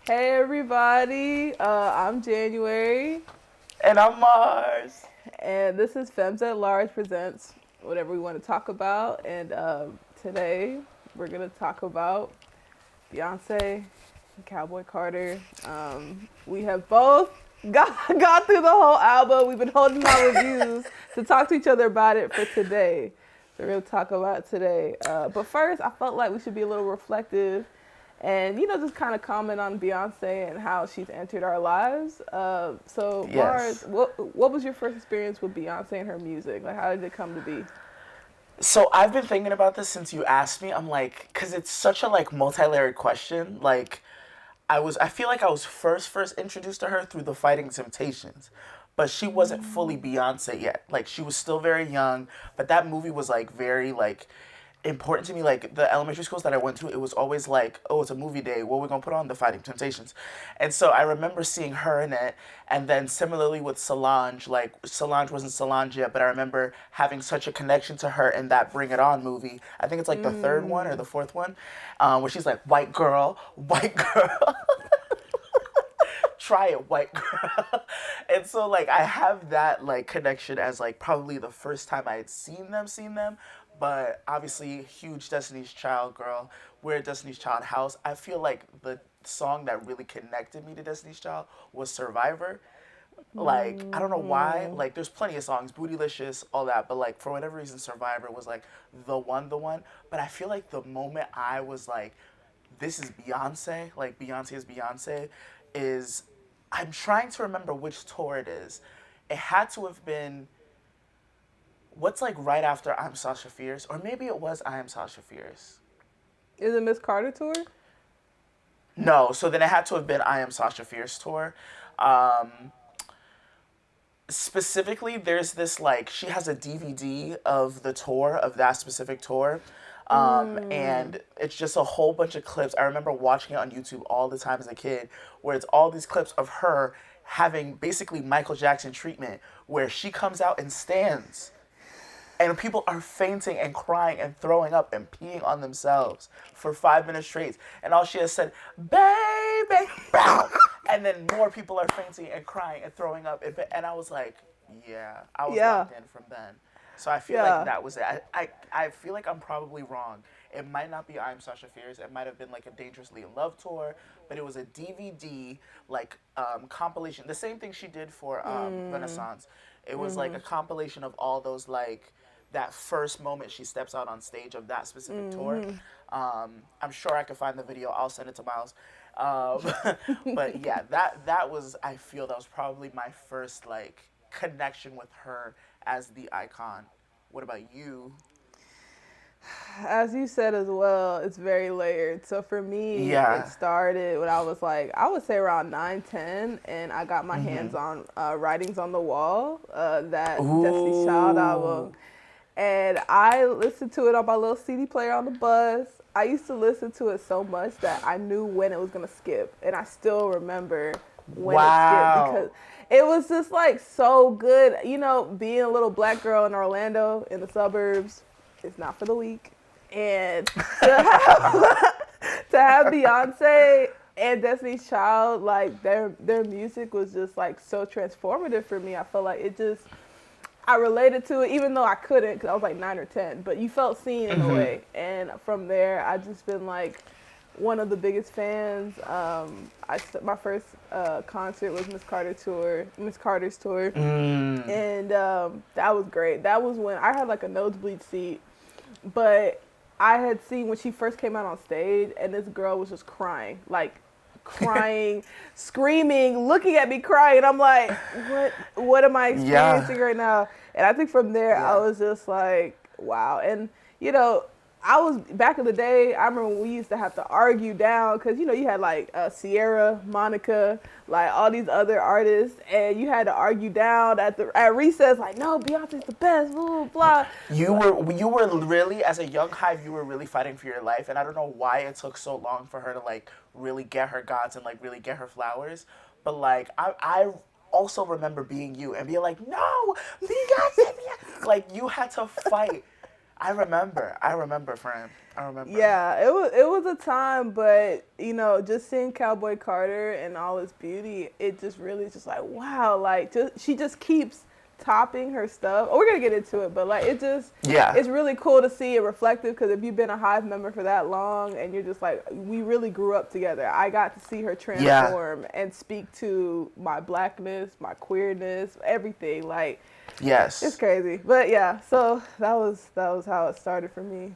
Hey everybody, I'm January, And I'm Mars. and this is Femmes at Large presents whatever we want to talk about. And today we're gonna talk about Beyonce and Cowboy Carter. We have both got through the whole album. We've been holding our reviews to talk to each other about it for today. So we're gonna talk about it today. But first, I felt like we should be a little reflective and just kind of comment on Beyonce and how she's entered our lives. So Mars, Yes. what was your first experience with Beyonce and her music? Like, how did it come to be? So I've been thinking about this since you asked me. I'm like, cause it's such a like multi-layered question. Like, I feel like I was first introduced to her through the Fighting Temptations, but she wasn't fully Beyonce yet. Like she was still very young, but that movie was like very like important to me. Like the elementary schools that I went to, it was always like, oh, it's a movie day. What are we gonna put on? The Fighting Temptations. And so I remember seeing her in it. And then similarly with Solange, like Solange wasn't Solange yet, but I remember having such a connection to her in that Bring It On movie. I think it's like the third one or the fourth one, where she's like, white girl. Try it, white girl. And so like I have that like connection as like probably the first time I had seen them. But obviously huge Destiny's Child girl. We're a Destiny's Child house. I feel like the song that really connected me to Destiny's Child was Survivor. Like I don't know why. Like there's plenty of songs, Bootylicious, all that, but like for whatever reason Survivor was like the one. But I feel like the moment I was like, this is Beyonce, like Beyonce is Beyonce, is I'm trying to remember which tour it is. It had to have been what's like right after I'm Sasha Fierce, or maybe it was I Am Sasha Fierce. Is it Miss Carter tour? No, so then it had to have been I Am Sasha Fierce tour. Um, Specifically, there's this like she has a DVD of the tour of that specific tour. And it's just a whole bunch of clips. I remember watching it on YouTube all the time as a kid, where it's all these clips of her having basically Michael Jackson treatment, where she comes out and stands and people are fainting and crying and throwing up and peeing on themselves for 5 minutes straight. And all she has said, baby, bow. And then more people are fainting and crying and throwing up. And I was like, yeah, I was Yeah, locked in from then. So I feel like yeah. that was it. I feel like I'm probably wrong. It might not be I'm Sasha Fierce. It might have been like a Dangerously in Love tour, but it was a DVD like compilation. The same thing she did for Renaissance. It was like a compilation of all those like that first moment she steps out on stage of that specific tour. I'm sure I could find the video. I'll send it to Miles. But yeah, that was I feel that was probably my first like connection with her as the icon. What about you? As you said as well, it's very layered. So for me, it Yeah. started when I was like, I would say around 9, 10, and I got my hands on Writings on the Wall, that Destiny's Child album. Ooh. And I listened to it on my little CD player on the bus. I used to listen to it so much that I knew when it was going to skip. And I still remember when it skipped because Wow. it was just like so good. Being a little black girl in Orlando in the suburbs, it's not for the weak. And to have Beyonce and Destiny's Child, like their music was just like so transformative for me. I felt like I related to it, even though I couldn't because I was like 9 or 10. But you felt seen in a way, and from there, I just been like one of the biggest fans. My first concert was Miss Carter's tour, and that was great. That was when I had like a nosebleed seat, but I had seen when she first came out on stage, and this girl was just crying, like crying, screaming, looking at me crying. And I'm like, what am I Yeah. experiencing right now? And I think from there, I Yeah. was just like, wow. And, I was back in the day. I remember when we used to have to argue down because you had like Sierra, Monica, like all these other artists, and you had to argue down at recess, like no, Beyonce's the best, blah blah blah. You were really as a young hive you were really fighting for your life, and I don't know why it took so long for her to like really get her gods and like really get her flowers. But like I also remember being you and being like, no, Beyonce, Beyonce. Like you had to fight. I remember, friend. I remember. Yeah, it was a time, but just seeing Cowboy Carter and all his beauty, it just really just like wow, like she just keeps topping her stuff. Oh, we're gonna get into it, but like Yeah. it's really cool to see it reflective because if you've been a Hive member for that long and you're just like we really grew up together. I got to see her Yeah. transform and speak to my blackness, my queerness, everything. Like it's Yes. crazy, but yeah. So that was how it started for me.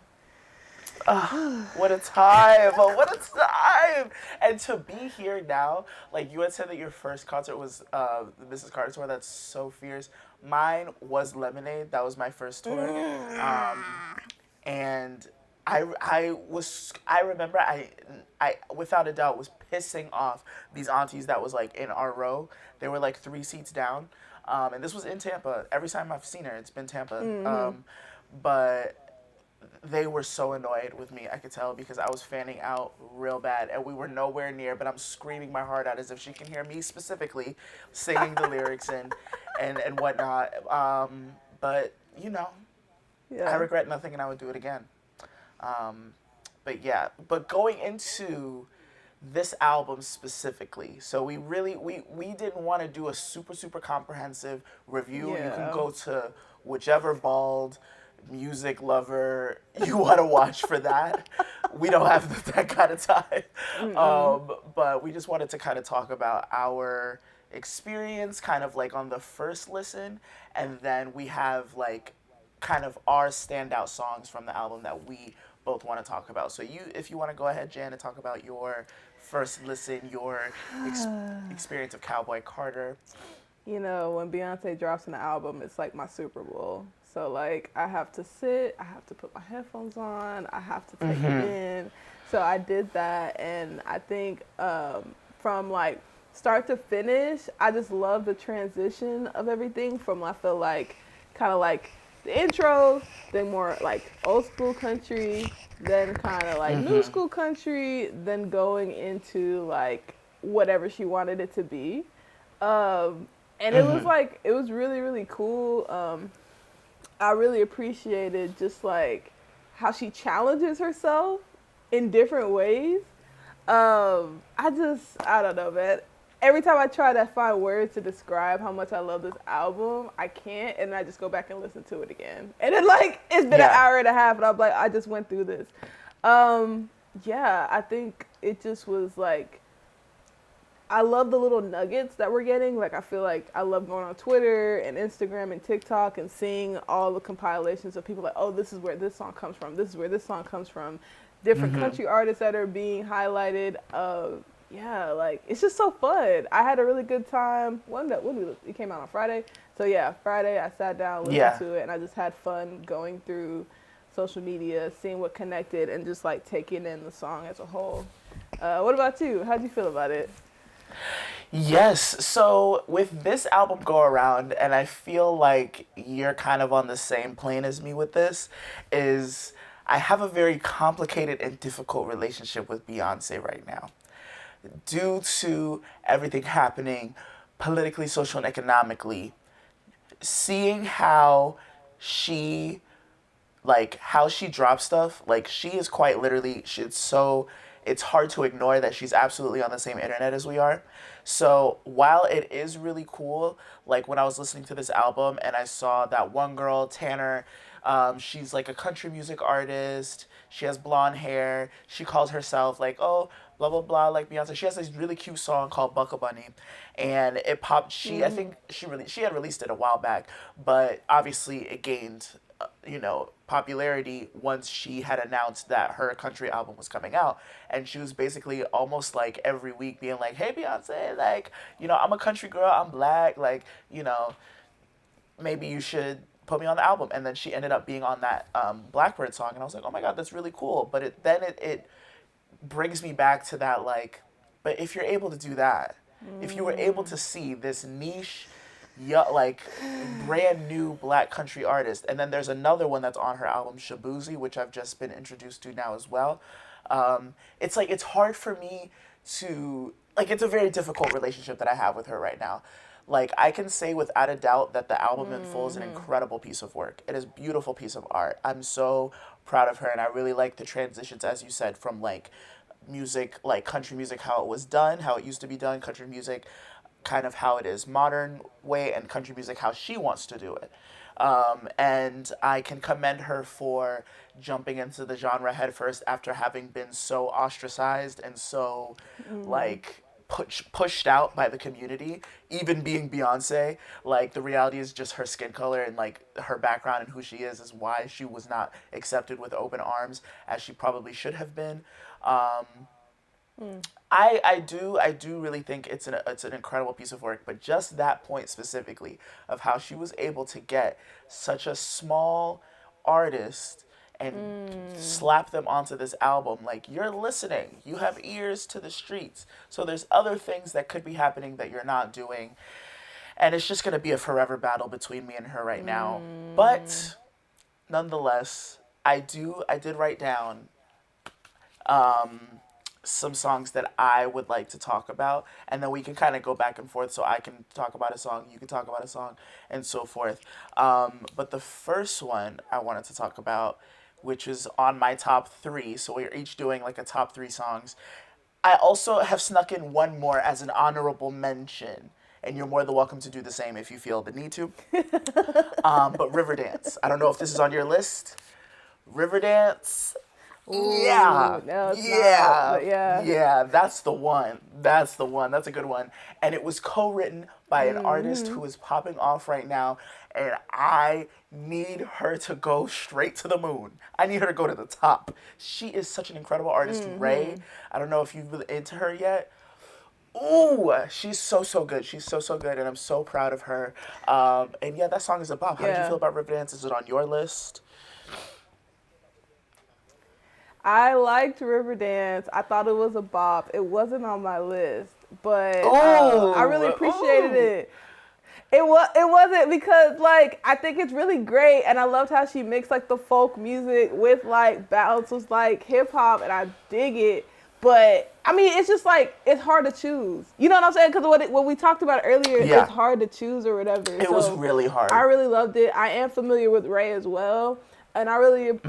What a time! Oh, what a time! And to be here now, like you had said that your first concert was the Mrs. Carter tour. That's so fierce. Mine was Lemonade. That was my first tour, and I remember I without a doubt was pissing off these aunties that was like in our row. They were like 3 seats down, and this was in Tampa. Every time I've seen her, it's been Tampa. But they were so annoyed with me, I could tell, because I was fanning out real bad and we were nowhere near, but I'm screaming my heart out as if she can hear me specifically singing the lyrics and whatnot. But, I Yeah. regret nothing and I would do it again. But yeah, but going into this album specifically, so we didn't want to do a super comprehensive review. You can Yeah. go to whichever bald music lover you want to watch for that. We don't have that kind of time. But we just wanted to kind of talk about our experience kind of like on the first listen, and then we have like kind of our standout songs from the album that we both want to talk about. So if you want to go ahead, Jan, and talk about your first listen, your experience of Cowboy Carter. When Beyonce drops an album, it's like my Super Bowl. So like I have to sit, I have to put my headphones on, I have to take it in. So I did that, and I think from like start to finish, I just love the transition of everything from I feel like kind of like the intro, then more like old school country, then kind of like new school country, then going into like whatever she wanted it to be. And it was like, it was really, really cool. I really appreciated just like how she challenges herself in different ways. I don't know, man. Every time I try to find words to describe how much I love this album, I can't, and I just go back and listen to it again. And then like, it's been an hour and a half, and I'm like, I just went through this. Yeah, I think it just was like, I love the little nuggets that we're getting. Like, I feel like I love going on Twitter and Instagram and TikTok and seeing all the compilations of people like, oh, this is where this song comes from. This is where this song comes from. Different country artists that are being highlighted. Yeah, like, it's just so fun. I had a really good time. It came out on Friday. So, yeah, Friday I sat down, listened to it, and I just had fun going through social media, seeing what connected, and just, like, taking in the song as a whole. What about you? How'd you feel about it? Yes, so with this album go around, and I feel like you're kind of on the same plane as me with this, is I have a very complicated and difficult relationship with Beyonce right now. Due to everything happening politically, social, and economically, seeing how she drops stuff, like she is quite literally, it's hard to ignore that she's absolutely on the same internet as we are. So while it is really cool, like when I was listening to this album and I saw that one girl, Tanner, she's like a country music artist. She has blonde hair. She calls herself like, oh, blah, blah, blah, like Beyonce. She has this really cute song called Buckle Bunny. And it popped, I think she had released it a while back, but obviously it gained, popularity once she had announced that her country album was coming out. And she was basically almost like every week being like, hey, Beyonce, like, I'm a country girl, I'm black, like, maybe you should put me on the album. And then she ended up being on that Blackbird song. And I was like, oh my God, that's really cool. But it brings me back to that, like, but if you're able to do that, if you were able to see this niche, like brand new black country artist, and then there's another one that's on her album, Shabuzi, which I've just been introduced to now as well. It's like, it's hard for me to, like, it's a very difficult relationship that I have with her right now. Like, I can say without a doubt that the album in full is an incredible piece of work. It is a beautiful piece of art. I'm so proud of her, and I really like the transitions, as you said, from like music, like country music, how it was done, how it used to be done, country music, kind of how it is modern way, and country music how she wants to do it. And I can commend her for jumping into the genre headfirst after having been so ostracized and so like pushed out by the community. Even being Beyonce, like the reality is just her skin color and like her background and who she is why she was not accepted with open arms as she probably should have been. I do really think it's an incredible piece of work, but just that point specifically of how she was able to get such a small artist and slap them onto this album. Like, you're listening, you have ears to the streets, so there's other things that could be happening that you're not doing, and it's just gonna be a forever battle between me and her right now. But nonetheless, I did write down some songs that I would like to talk about, and then we can kind of go back and forth. So I can talk about a song, you can talk about a song, and so forth. But the first one I wanted to talk about, which is on my top 3, so we're each doing like a top 3 songs. I also have snuck in one more as an honorable mention, and you're more than welcome to do the same if you feel the need to. But Riverdance. I don't know if this is on your list. Riverdance. Ooh, Yeah. no, it's Yeah. not, but yeah. Yeah, that's the one. That's the one. That's a good one. And it was co-written by an artist who is popping off right now, and I need her to go straight to the moon. I need her to go to the top. She is such an incredible artist. Ray, I don't know if you've been into her yet. Ooh, she's so good. She's so good, and I'm so proud of her. And yeah, that song is a bop. How did you feel about Riverdance? Is it on your list? I liked Riverdance. I thought it was a bop. It wasn't on my list, but I really appreciated it. It wasn't because like I think it's really great, and I loved how she mixed like the folk music with like bounce was like hip hop, and I dig it. But I mean, it's just like it's hard to choose. You know what I'm saying? Because what we talked about earlier, it's hard to choose or whatever. It was really hard. I really loved it. I am familiar with Ray as well, and I really.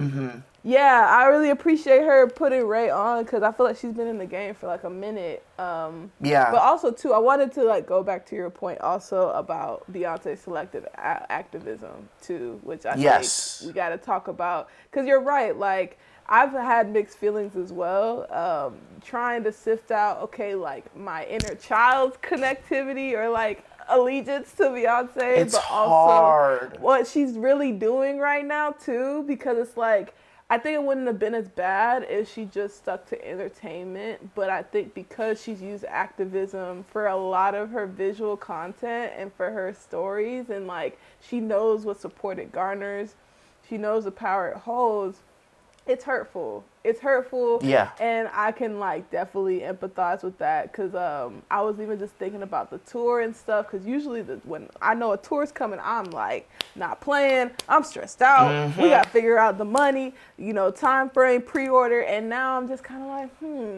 Yeah, I really appreciate her putting Ray on because I feel like she's been in the game for like a minute. But also too, I wanted to like go back to your point also about Beyonce selective activism too, which I think we got to talk about because you're right. Like I've had mixed feelings as well, trying to sift out like my inner child's connectivity or like allegiance to Beyonce, but also hard. What she's really doing right now too, because it's like. I think it wouldn't have been as bad if she just stuck to entertainment, but I think because she's used activism for a lot of her visual content and for her stories, and like she knows what support it garners, she knows the power it holds, it's hurtful. It's hurtful. Yeah. And I can like definitely empathize with that because I was even just thinking about the tour and stuff because usually when I know a tour's coming, I'm like not playing. I'm stressed out. We got to figure out the money, time frame, pre-order. And now I'm just kind of like,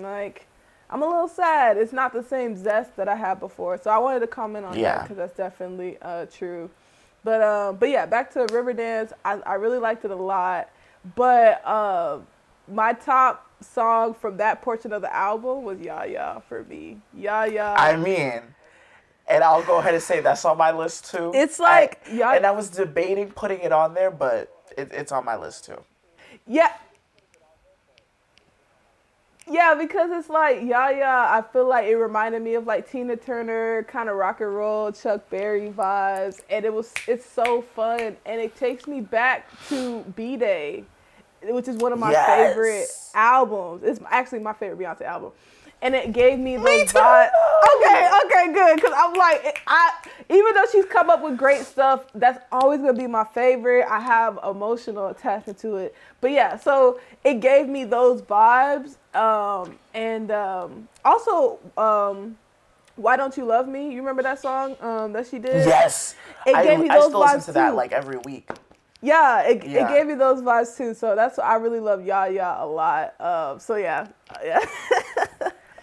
like I'm a little sad. It's not the same zest that I had before. So I wanted to comment on that because that's definitely true. But yeah, back to Riverdance. I really liked it a lot. But my top song from that portion of the album was Ya Ya for me. Ya Ya. I mean, and I'll go ahead and say that's on my list too. It's like and I was debating putting it on there, but it's on my list too. Yeah. Yeah, because it's like Ya Ya, I feel like it reminded me of like Tina Turner, kind of rock and roll, Chuck Berry vibes, and it's so fun, and it takes me back to B-Day, which is one of my favorite albums. It's actually my favorite Beyonce album. And it gave me those vibes. Okay, good. Because I'm like, even though she's come up with great stuff, that's always going to be my favorite. I have emotional attachment to it. But yeah, so it gave me those vibes. And also, Why Don't You Love Me? You remember that song that she did? Yes. It gave me those vibes too. I still listen to that like every week. Yeah, it gave me those vibes too. So that's why I really love Ya Ya a lot. So yeah.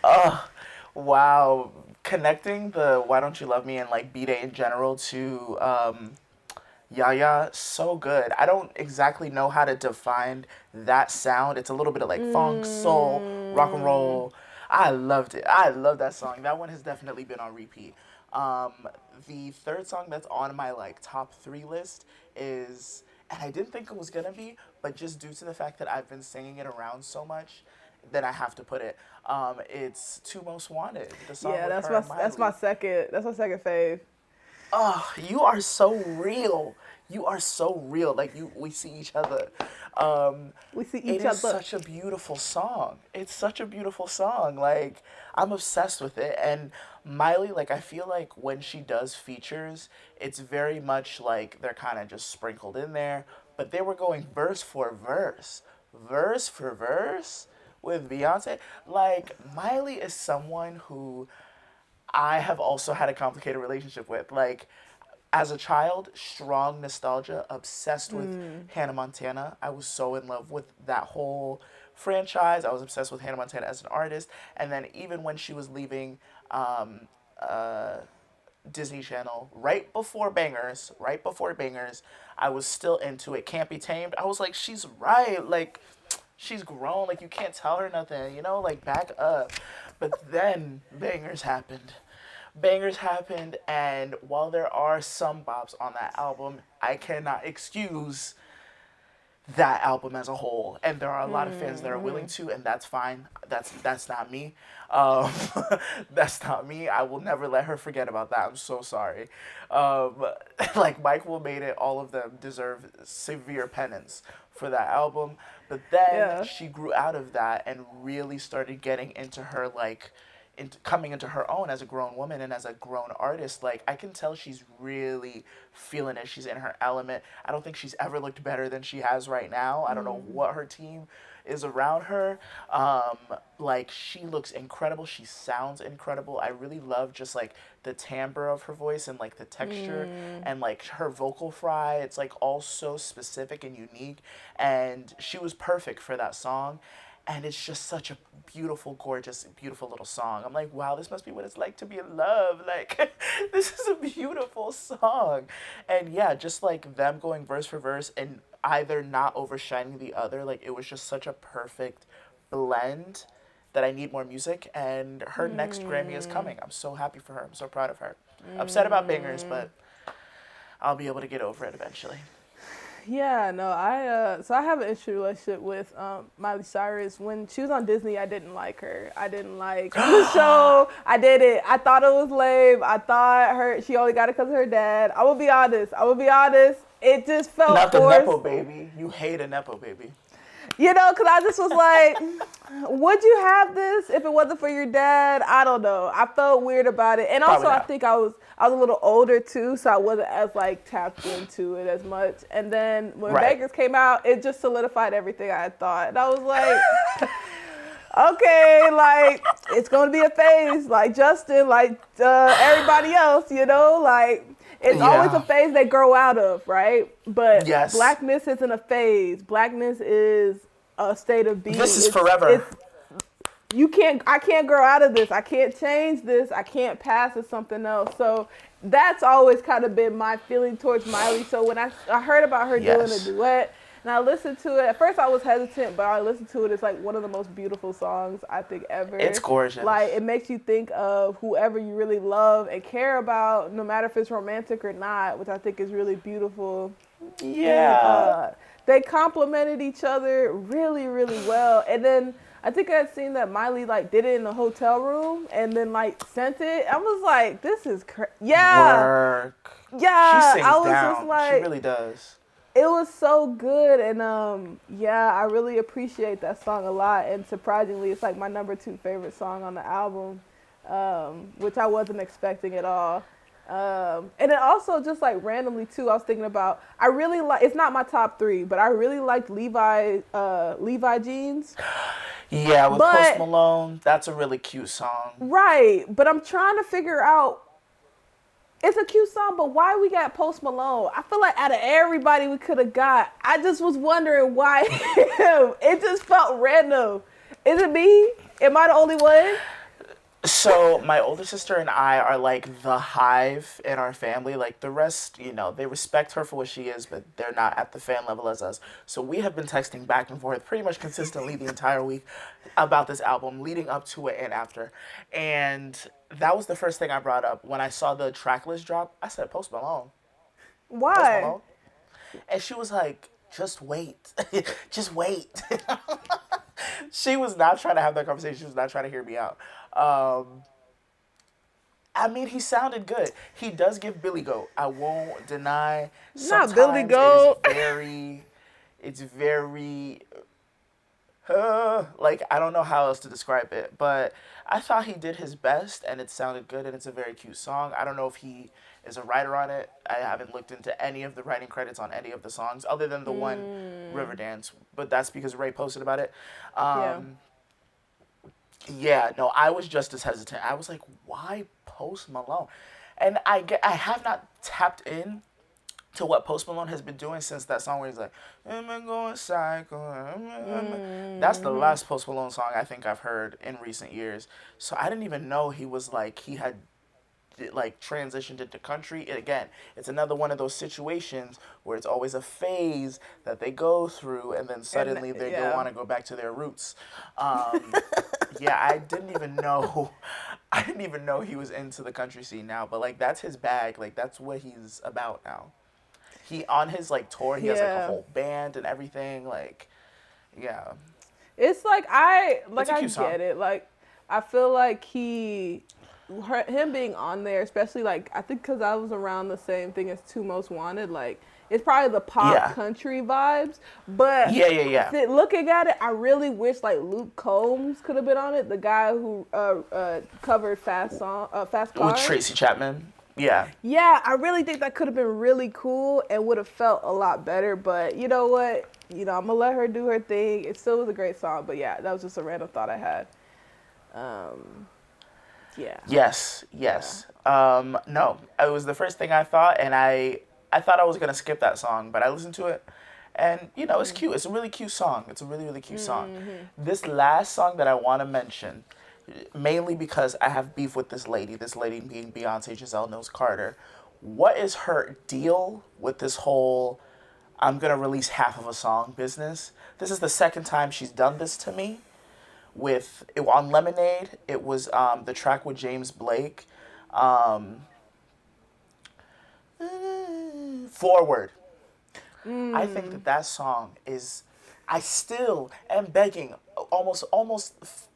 Oh, wow. connecting the Why Don't You Love Me and like B-Day in general to Yaya, so good. I don't exactly know how to define that sound. It's a little bit of like funk, soul, rock and roll. I loved it. I love that song. That one has definitely been on repeat. Um, the third song that's on my like top three list is, and I didn't think it was gonna be, but just due to the fact that I've been singing it around so much, then I have to put it. It's Two Most Wanted, the song Yeah, with that's her my and Miley. that's my second fave. Oh, you are so real. You are so real. Like we see each other. We see It each is other. such a beautiful song. It's such a beautiful song. Like I'm obsessed with it. And Miley, like I feel like when she does features, it's very much like they're kind of just sprinkled in there. But they were going verse for verse with Beyonce. Like Miley is someone who I have also had a complicated relationship with. Like, as a child, strong nostalgia, obsessed with Hannah Montana. I was so in love with that whole franchise. I was obsessed with Hannah Montana as an artist. And then even when she was leaving Disney Channel, right before Bangers, I was still into it. Can't Be Tamed. I was like, she's right. Like, she's grown. Like, you can't tell her nothing, like, back up. But then Bangers happened, and while there are some bops on that album, I cannot excuse that album as a whole. And there are a lot of fans that are willing to, and that's fine. That's not me. Um, that's not me. I will never let her forget about that. I'm so sorry. Like Michael made it, all of them deserve severe penance for that album. But then Yeah. she grew out of that and really started getting into her coming into her own as a grown woman and as a grown artist. Like I can tell she's really feeling it. She's in her element. I don't think she's ever looked better than she has right now. I don't know what her team is around her. Like she looks incredible. She sounds incredible. I really love just like the timbre of her voice and like the texture and like her vocal fry. It's like all so specific and unique. And she was perfect for that song. And it's just such a beautiful, gorgeous, beautiful little song. I'm like, wow, this must be what it's like to be in love. Like, this is a beautiful song. And yeah, just like them going verse for verse and either not overshining the other. Like, it was just such a perfect blend that I need more music. And her next Grammy is coming. I'm so happy for her. I'm so proud of her. Upset about Bangers, but I'll be able to get over it eventually. Yeah, no, I have an interesting relationship with Miley Cyrus. When she was on Disney, I didn't like her. I didn't like the show. I did it. I thought it was lame. I thought she only got it because of her dad. I will be honest. It just felt Not the forced. Nepo baby. You hate a Nepo baby. Because I just was like, would you have this if it wasn't for your dad? I don't know. I felt weird about it. And also, I think I was a little older, too, so I wasn't as, like, tapped into it as much. And then when Vegas came out, it just solidified everything I had thought. And I was like, okay, like, it's going to be a phase, like Justin, like everybody else, like. It's always a phase they grow out of, right? But blackness isn't a phase. Blackness is a state of being. This is forever. I can't grow out of this. I can't change this. I can't pass to something else. So that's always kind of been my feeling towards Miley. So when I heard about her doing a duet, and I listened to it, at first I was hesitant, but I listened to it. It's like one of the most beautiful songs I think ever. It's gorgeous. Like it makes you think of whoever you really love and care about, no matter if it's romantic or not, which I think is really beautiful. Yeah. And, they complemented each other really, really well. And then I think I had seen that Miley like did it in a hotel room and then like sent it. I was like, this is crazy. Yeah. Work. Yeah. She sings down. She really does. It was so good, and I really appreciate that song a lot. And surprisingly, it's like my number 2 favorite song on the album, which I wasn't expecting at all. And then also just like randomly too, I was thinking about, I really like, it's not my top 3, but I really liked Levi Jeans. Yeah, with Post Malone, that's a really cute song. Right, but I'm trying to figure out, it's a cute song, but why we got Post Malone? I feel like out of everybody we could have got, I just was wondering why him. It just felt random. Is it me? Am I the only one? So my older sister and I are like the hive in our family. Like the rest, they respect her for what she is, but they're not at the fan level as us. So we have been texting back and forth pretty much consistently the entire week about this album, leading up to it and after. And that was the first thing I brought up when I saw the track list drop. I said, Post Malone, Post Why? Malone, and she was like, just wait, just wait. She was not trying to have that conversation. She was not trying to hear me out. Um, I mean, he sounded good. He does give Billy Goat. I won't deny. Not Billy Sometimes Goat. it's very, like, I don't know how else to describe it, but I thought he did his best and it sounded good and it's a very cute song. I don't know if he is a writer on it. I haven't looked into any of the writing credits on any of the songs other than the one Riverdance, but that's because Ray posted about it. Yeah. Yeah, no, I was just as hesitant. I was like, why Post Malone? And I have not tapped in to what Post Malone has been doing since that song where he's like, am I going psycho? That's the last Post Malone song I think I've heard in recent years. So I didn't even know he had like transitioned into country. And again, it's another one of those situations where it's always a phase that they go through and then suddenly they want to go back to their roots. Yeah, I didn't even know. I didn't even know he was into the country scene now, but like that's his bag. Like that's what he's about now. He on his like tour, he has like a whole band and everything. Like, yeah. It's like I cute song. get it. Like I feel like him being on there, especially like I think because I was around the same thing as Two Most Wanted. Like it's probably the pop country vibes, but looking at it, I really wish like Luke Combs could have been on it. The guy who covered Fast Cars With Tracy Chapman. Yeah. Yeah, I really think that could have been really cool and would have felt a lot better. But you know what? I'm gonna let her do her thing. It still was a great song, but yeah, that was just a random thought I had. Yeah. Yes. No, it was the first thing I thought, and I thought I was gonna skip that song, but I listened to it, and it's cute. It's a really cute song. It's a really, really cute song. This last song that I want to mention, mainly because I have beef with this lady being Beyonce, Giselle Knowles Carter. What is her deal with this whole I'm gonna release half of a song business? This is the second time she's done this to me. On Lemonade, it was the track with James Blake. Forward. I think that song is. I still am begging almost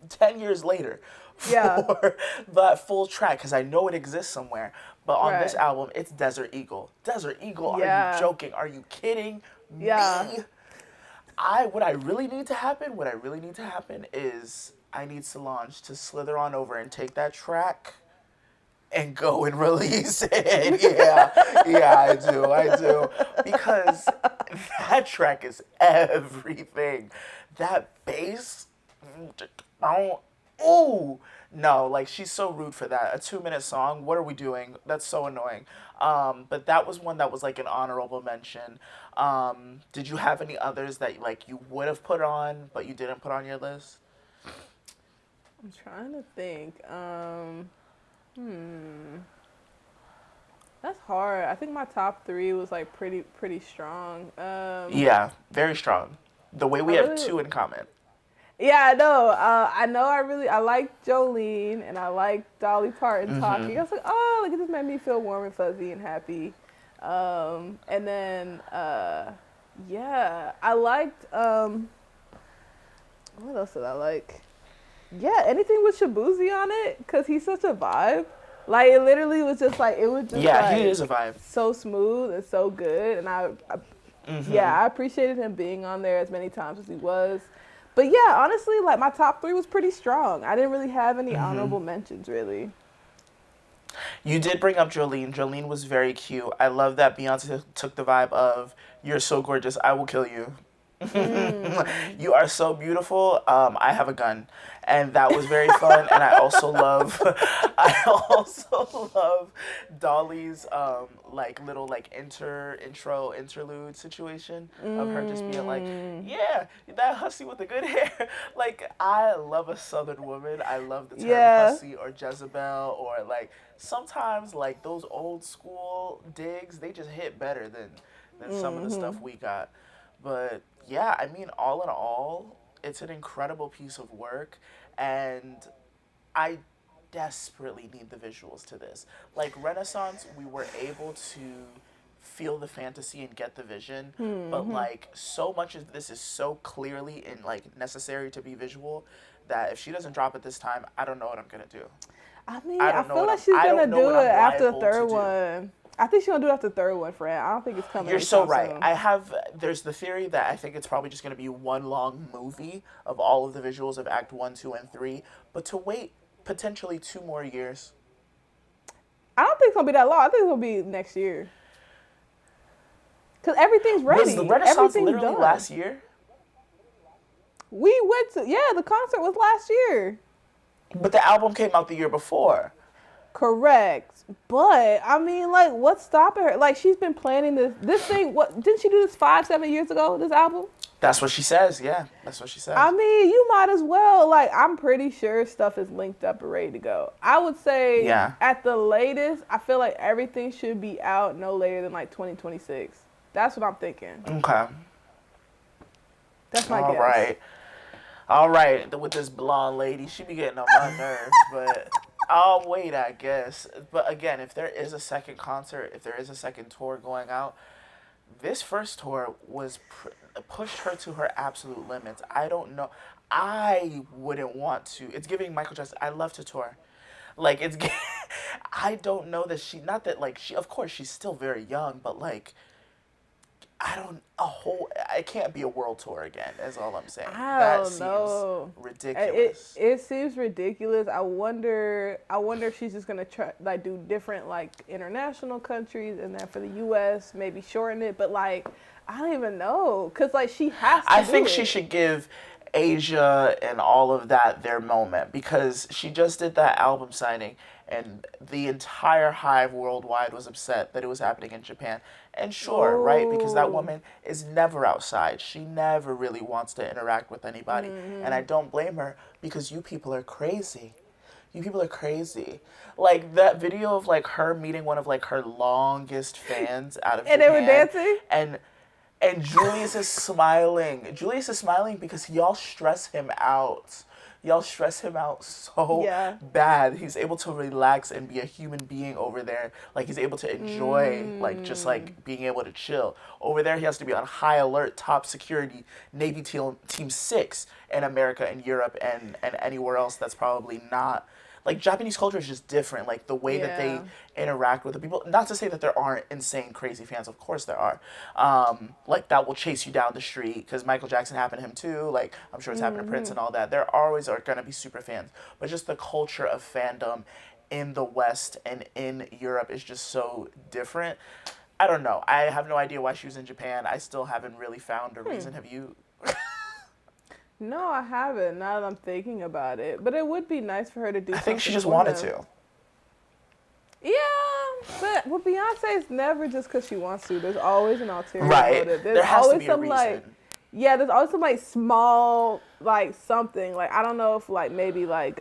10 years later for that full track because I know it exists somewhere. But on this album, it's Desert Eagle. Desert Eagle, are you joking? Are you kidding me? What I really need to happen is I need Solange to slither on over and take that track and go and release it. I do. Because that track is everything. That bass, no, like she's so rude for that. A 2-minute song, what are we doing? That's so annoying. But that was one that was like an honorable mention. Did you have any others that like you would have put on, but you didn't put on your list? I'm trying to think. That's hard. I think my top 3 was like pretty strong. Yeah, very strong. The way we have 2 in common. Yeah, I know. I like Jolene and I like Dolly Parton talking. I was like, oh, like it just made me feel warm and fuzzy and happy. And then I liked what else did I like? Yeah, anything with Shabuzi on it because he's such a vibe. Like it literally was just like he is a vibe. So smooth and so good, and I appreciated him being on there as many times as he was. But yeah, honestly, like my top 3 was pretty strong. I didn't really have any honorable mentions, really. You did bring up Jolene. Jolene was very cute. I love that Beyonce took the vibe of "You're so gorgeous, I will kill you." You are so beautiful. I have a gun, and that was very fun. And I also love, I also love Dolly's like little like intro interlude situation of her just being like, yeah, that hussy with the good hair. Like I love a Southern woman. I love the term hussy or Jezebel or like sometimes like those old school digs. They just hit better than some of the stuff we got. But yeah, I mean, all in all, it's an incredible piece of work, and I desperately need the visuals to this. Like Renaissance, we were able to feel the fantasy and get the vision, but like so much of this is so clearly and like necessary to be visual that if she doesn't drop it this time, I don't know what I'm gonna do. I mean, I feel like she's gonna do it after the third do. one. I think she's gonna do it after the third one, Fran. I don't think it's coming. You're so right. Soon. There's the theory that I think it's probably just gonna be one long movie of all of the visuals of Act 1, 2, and 3, but to wait potentially 2 more years. I don't think it's gonna be that long. I think it's gonna be next year. Cause everything's ready. Was the Renaissance literally last year? We went to the concert was last year. But the album came out the year before. Correct. But I mean, like, what's stopping her? Like, she's been planning this thing. What didn't she do this 5-7 years ago? This album. That's what she says. Yeah, that's what she says. I mean, you might as well. Like, I'm pretty sure stuff is linked up and ready to go. I would say, at the latest, I feel like everything should be out no later than like 2026. That's what I'm thinking. Okay. That's my guess. All right. With this blonde lady, she be getting on my nerves, but I'll wait, I guess. But again, if there is a second concert, if there is a second tour going out, this first tour was pushed her to her absolute limits. I don't know. I wouldn't want to. It's giving Michael Jackson. I love to tour. Like, it's... I don't know that she... Not that, like, she... Of course, she's still very young, but, like... It can't be a world tour again, is all I'm saying. I don't know. Seems ridiculous. It seems ridiculous. I wonder if she's just gonna try like do different like international countries, and then for the U.S. maybe shorten it. But like, I don't even know, cause like she has to. I think she should give Asia and all of that their moment, because she just did that album signing and the entire hive worldwide was upset that it was happening in Japan. And sure, right? Because that woman is never outside. She never really wants to interact with anybody. And I don't blame her, because you people are crazy. You people are crazy. Like that video of like her meeting one of like her longest fans out of Japan. And they were dancing? And Julius is smiling. Julius is smiling because y'all stress him out. Y'all stress him out so bad. He's able to relax and be a human being over there. Like, he's able to enjoy, like, just, like, being able to chill. Over there, he has to be on high alert, top security, Navy Team 6 in America and Europe and anywhere else that's probably not. Like, Japanese culture is just different. Like, the way that they interact with the people. Not to say that there aren't insane, crazy fans. Of course there are. Like, that will chase you down the street. Because Michael Jackson happened to him, too. Like, I'm sure it's happened to Prince and all that. There always are going to be super fans. But just the culture of fandom in the West and in Europe is just so different. I don't know. I have no idea why she was in Japan. I still haven't really found a reason. Have you... No, I haven't, now that I'm thinking about it. But it would be nice for her to do something. I think she just wanted to. Yeah, but with Beyonce, it's never just because she wants to. There's always an ulterior motive. There has to be a reason. Like, there's always some like small, like something. Like, I don't know if like maybe like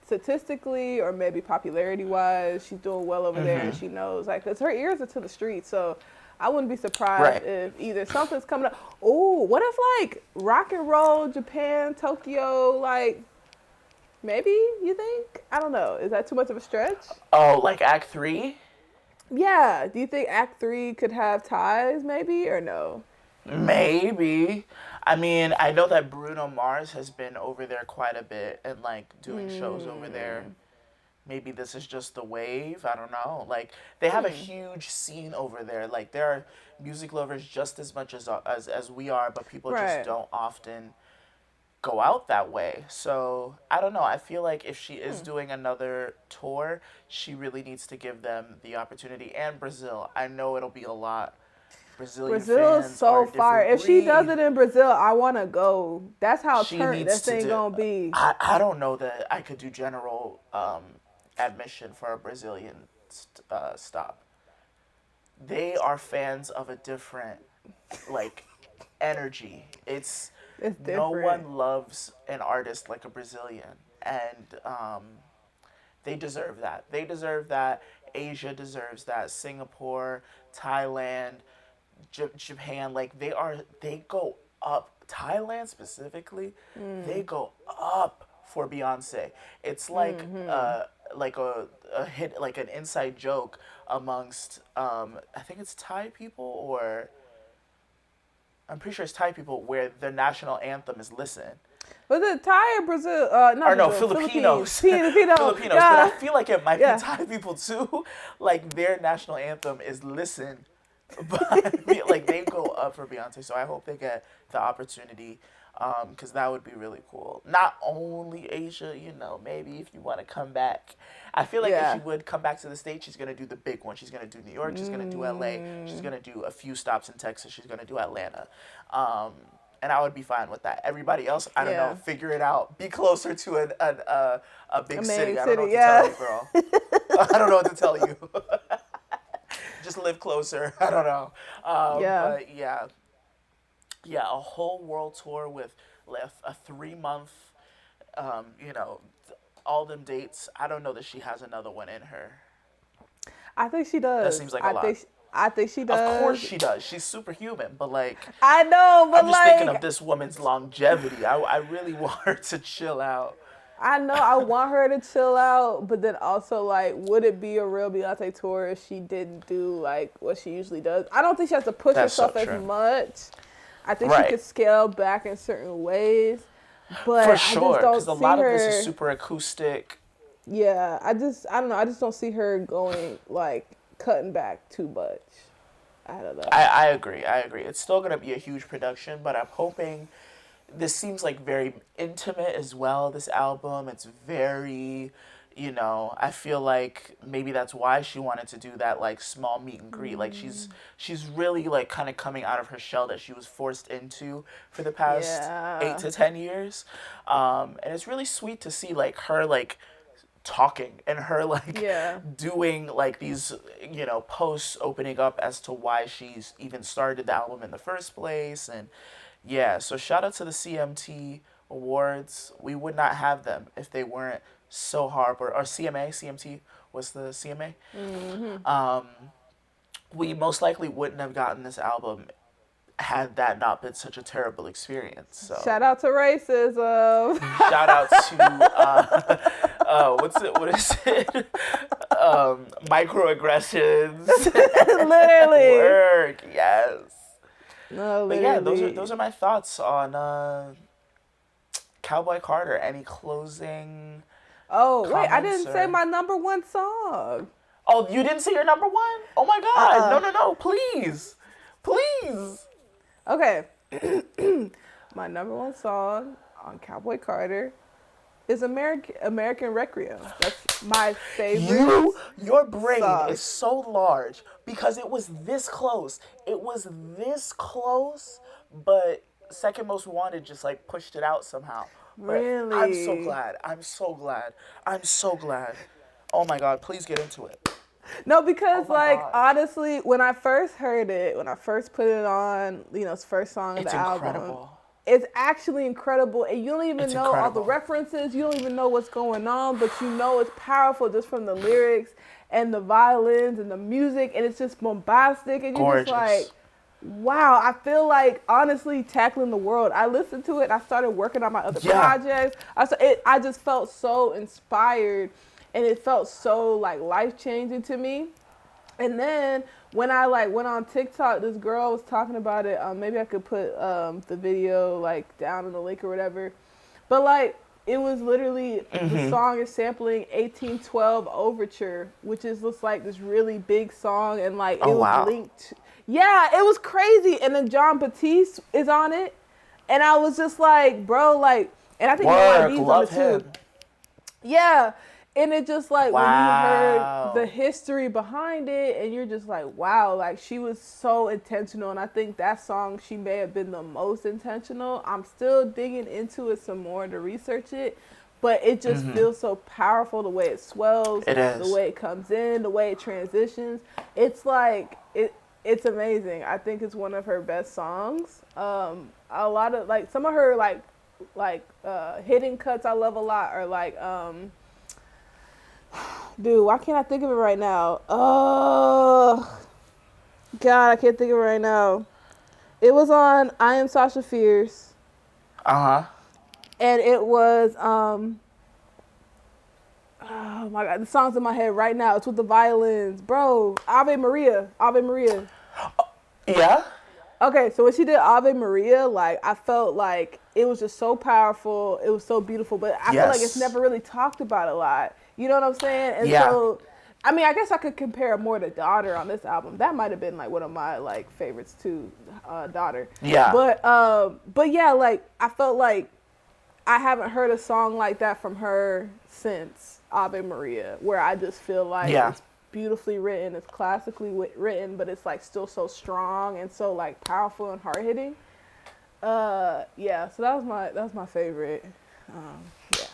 statistically or maybe popularity-wise, she's doing well over there and she knows. Like, because her ears are to the street, so... I wouldn't be surprised if either something's coming up. Oh, what if like rock and roll Japan, Tokyo, like maybe you think? I don't know. Is that too much of a stretch? Oh, like Act 3? Yeah. Do you think Act 3 could have ties maybe or no? Maybe. I mean, I know that Bruno Mars has been over there quite a bit and like doing shows over there. Maybe this is just the wave. I don't know. Like, they have a huge scene over there. Like, there are music lovers just as much as we are, but people just don't often go out that way. So, I don't know. I feel like if she is doing another tour, she really needs to give them the opportunity. And Brazil. I know it'll be a lot. Brazilian Brazil is fans so are a fire. different If she does breed. it in Brazil, I want to go. That's how She turned needs this to thing do. gonna be. I don't know that I could do general admission for a Brazilian stop. They are fans of a different like energy. It's No different. one loves an artist like a Brazilian, and they deserve that. They deserve that. Asia deserves that. Singapore, Thailand, Japan, like they go up. Thailand specifically, they go up for Beyonce. It's like a hit, like an inside joke amongst I think it's Thai people, or I'm pretty sure it's Thai people, where their national anthem is "Listen." Was it Thai or Brazil? Not Or no, Brazil. Filipinos. Filipino. Filipinos. Yeah. But I feel like it might Yeah. be Thai people too. Like their national anthem is "Listen." But I feel like they go up for Beyonce, so I hope they get the opportunity, because that would be really cool. Not only Asia, maybe if you want to come back. I feel like if Yeah. she would come back to the States, she's going to do the big one. She's going to do New York, she's going to do LA, she's going to do a few stops in Texas, she's going to do Atlanta. And I would be fine with that. Everybody else, I don't know, figure it out. Be closer to a big city. I don't know what to tell you, girl. I don't know what to tell you. Just live closer. I don't know. But yeah, a whole world tour with a 3-month, all them dates. I don't know that she has another one in her. I think she does. That seems like a lot. I think she does. Of course she does. She's superhuman, but like, I know, but I'm just thinking of this woman's longevity. I really want her to chill out. I know I want her to chill out, but then also like, would it be a real Beyonce tour if she didn't do like what she usually does? I don't think she has to push herself as much. I think she could scale back in certain ways, but for sure, because a lot her, of this is super acoustic. Yeah, I don't know. I just don't see her going like cutting back too much. I don't know. I agree. It's still gonna be a huge production, but I'm hoping. This seems like very intimate as well, this album. It's very, I feel like maybe that's why she wanted to do that like small meet and greet. Like she's really like kind of coming out of her shell that she was forced into for the past 8 to 10 years. And it's really sweet to see like her like talking and her like doing like these, posts opening up as to why she's even started the album in the first place. And yeah, so shout out to the CMT Awards. We would not have them if they weren't so hard. Or CMT was the CMA. Mm-hmm. We most likely wouldn't have gotten this album had that not been such a terrible experience. So shout out to racism. Shout out to what is it? Microaggressions. Literally. Work, yes. No, but yeah, those are my thoughts on Cowboy Carter. Any closing? Oh wait, I didn't say my number one song. Oh, you didn't say your number one? Oh my God! No, please. Okay, my number one song on Cowboy Carter is American Requiem. That's my favorite. Your brain is so large because it was this close. But Second Most Wanted just like pushed it out somehow. But really? I'm so glad. Oh my God, please get into it. No, because honestly, when I first heard it, when I first put it on, it's first song of the album. It's actually incredible, and you don't even know all the references. You don't even know what's going on, but it's powerful just from the lyrics and the violins and the music, and it's just bombastic, and you're just like, wow. I feel like honestly tackling the world. I listened to it. I started working on my other projects. I just felt so inspired, and it felt so like life changing to me. And then when I went on TikTok, this girl was talking about it. Maybe I could put the video like down in the link or whatever. But it was literally the song is sampling 1812 Overture, which is just like this really big song, and it was linked. Yeah, it was crazy. And then John Batiste is on it, and I was just like, bro, and I think YB's on it too. Yeah. And it just like when you heard the history behind it, and you're just like, wow, like she was so intentional. And I think that song, she may have been the most intentional. I'm still digging into it some more to research it, but it just feels so powerful, the way it swells, the way it comes in, the way it transitions. It's like it's amazing. I think it's one of her best songs. A lot of like some of her like hidden cuts I love a lot, or like dude, why can't I think of it right now? Oh, God, I can't think of it right now. It was on I Am Sasha Fierce. Uh-huh. And it was, oh my God, the song's in my head right now. It's with the violins. Bro, Ave Maria. Ave Maria. Yeah? Okay, so when she did Ave Maria, like, I felt like it was just so powerful. It was so beautiful, but I feel like it's never really talked about a lot. You know what I'm saying? And so, I mean, I guess I could compare more to Daughter on this album. That might have been like one of my like favorites too, Daughter. Yeah. But yeah, like I felt like I haven't heard a song like that from her since Ave Maria, where I just feel like it's beautifully written, it's classically written, but it's like still so strong and so like powerful and hard hitting. Yeah, so that was my favorite. Yeah.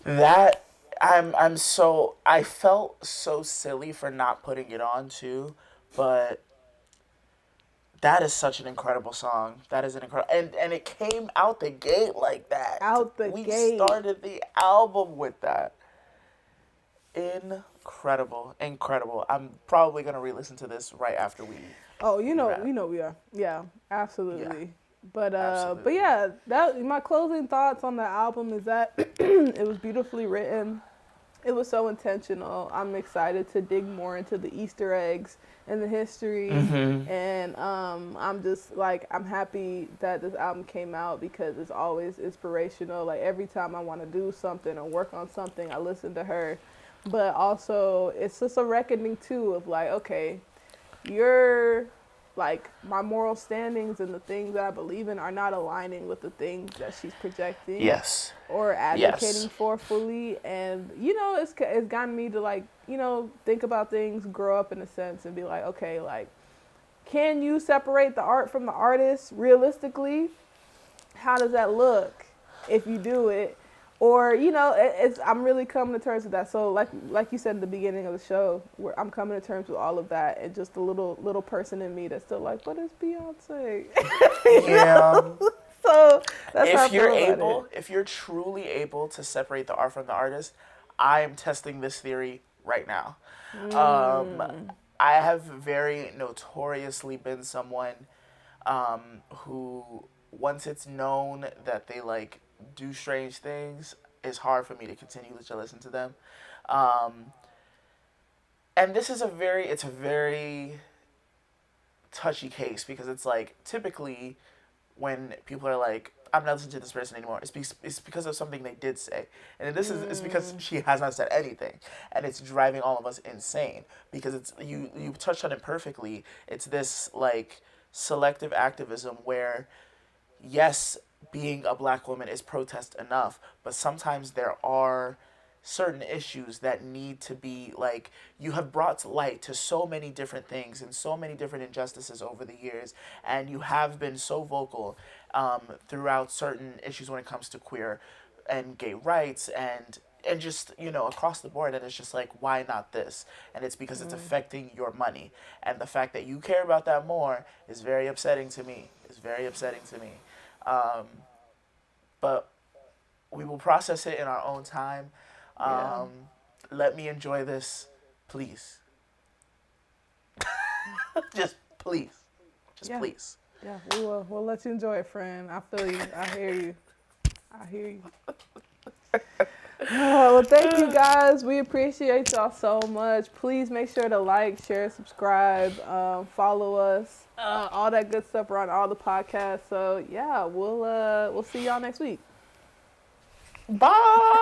That I felt so silly for not putting it on too, but that is such an incredible song. That is an incredible, and it came out the gate like that. We started the album with that. Incredible. I'm probably gonna re-listen to this right after we. Oh, you know we are. Yeah, absolutely. Yeah. But yeah, that my closing thoughts on the album is that it was beautifully written. It was so intentional. I'm excited to dig more into the Easter eggs and the history. And I'm just like, I'm happy that this album came out because it's always inspirational. Like every time I want to do something or work on something, I listen to her. But also it's just a reckoning too of like, okay, you're like my moral standings and the things that I believe in are not aligning with the things that she's projecting or advocating for fully. And, you know, it's gotten me to like, you know, think about things, grow up in a sense and be like, okay, like, can you separate the art from the artist realistically? How does that look if you do it? Or, you know, I'm really coming to terms with that. So like you said at the beginning of the show, where I'm coming to terms with all of that, and just the little person in me that's still like, what is Beyonce? So that's how I feel about it. If you're truly able to separate the art from the artist, I am testing this theory right now. I have very notoriously been someone who, once it's known that they like do strange things, it's hard for me to continue to listen to them. And this is a very touchy case, because it's like typically when people are like, I'm not listening to this person anymore, it's because of something they did say. And this is it's because she has not said anything. And it's driving all of us insane, because it's you touched on it perfectly. It's this like selective activism where, yes, being a black woman is protest enough, but sometimes there are certain issues that need to be like, you have brought to light to so many different things and so many different injustices over the years, and you have been so vocal throughout certain issues when it comes to queer and gay rights and just, you know, across the board. And it's just like, why not this? And it's because it's affecting your money, and the fact that you care about that more is very upsetting to me. But we will process it in our own time. Let me enjoy this, please. Just please. Please. Yeah, we will. We'll let you enjoy it, friend. I feel you. I hear you. Well, thank you guys. We appreciate y'all so much. Please make sure to like, share, subscribe, follow us, all that good stuff. We're on all the podcasts. So yeah, we'll see y'all next week. Bye.